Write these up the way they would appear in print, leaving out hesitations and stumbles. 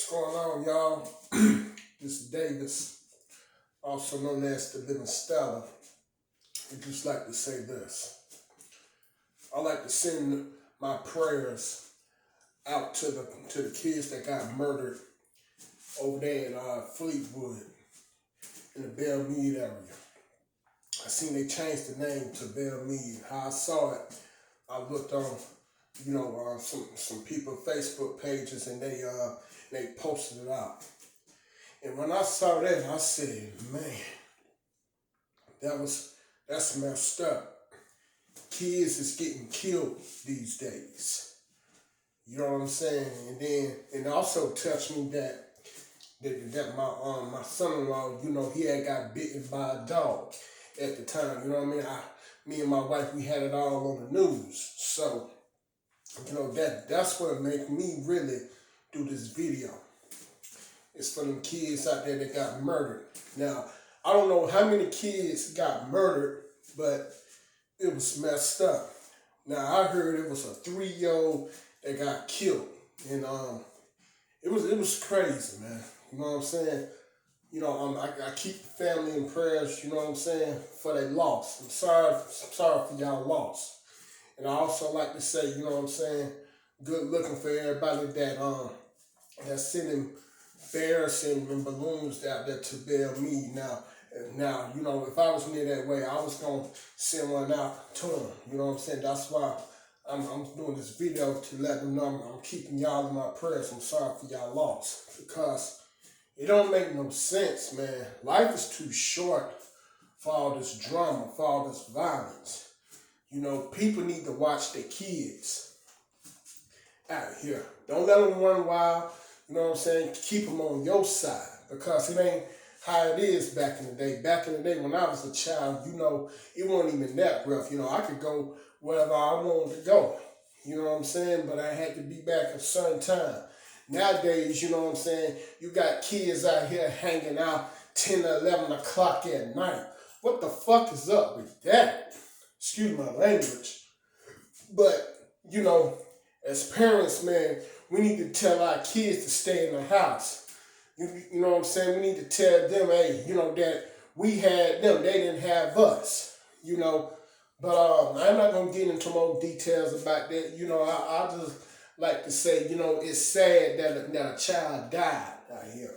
What's going on, y'all? This is Davis, also known as the Living Stella. I just like to say this. I like to send my prayers out to the kids that got murdered over there in Fleetwood, in the Belmede area. I seen they changed the name to Belmede. How I saw it, I looked on, some people Facebook pages, and they posted it out. And when I saw that, I said, man, that's messed up. Kids is getting killed these days. You know what I'm saying? And then it also touched me that my son-in-law, he had got bitten by a dog at the time. You know what I mean? Me and my wife, we had it all on the news. So, that's what made me really do this video. It's for them kids out there that got murdered. Now, I don't know how many kids got murdered, but it was messed up. Now, I heard it was a 3-year-old that got killed. And it was crazy, man. You know what I'm saying? I keep the family in prayers, you know what I'm saying, for their loss. I'm sorry for y'all loss. And I also like to say, you know what I'm saying, good looking for everybody that's sending bears and balloons out there to Belmede. Now, if I was near that way, I was gonna send one out to them. You know what I'm saying? That's why I'm doing this video, to let them know I'm keeping y'all in my prayers. I'm sorry for y'all loss, because it don't make no sense, man. Life is too short for all this drama, for all this violence. People need to watch their kids out here. Don't let them run wild. You know what I'm saying? Keep them on your side, because it ain't how it is back in the day. Back in the day when I was a child, it wasn't even that rough. I could go wherever I wanted to go. You know what I'm saying? But I had to be back at a certain time. Nowadays, you know what I'm saying, you got kids out here hanging out 10 or 11 o'clock at night. What the fuck is up with that? Excuse my language. But, as parents, man, we need to tell our kids to stay in the house. You know what I'm saying? We need to tell them, hey, that we had them, they didn't have us, But I'm not going to get into more details about that. I just like to say, it's sad that a child died out here.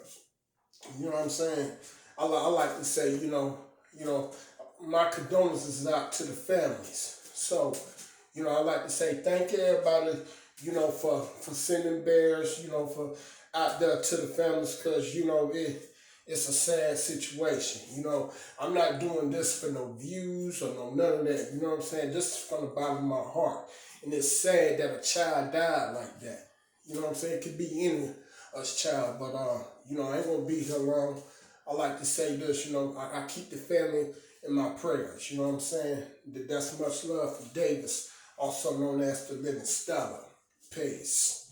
You know what I'm saying? I like to say, my condolences out to the families. So, I like to say thank you, everybody, for sending bears, for out there to the families, because, it's a sad situation. I'm not doing this for no views or none of that. You know what I'm saying? This is from the bottom of my heart. And it's sad that a child died like that. You know what I'm saying? It could be any us child, but I ain't gonna be here long. I like to say this, I keep the family in my prayers. You know what I'm saying? That's much love for Davis, also known as the Living Stella. Peace.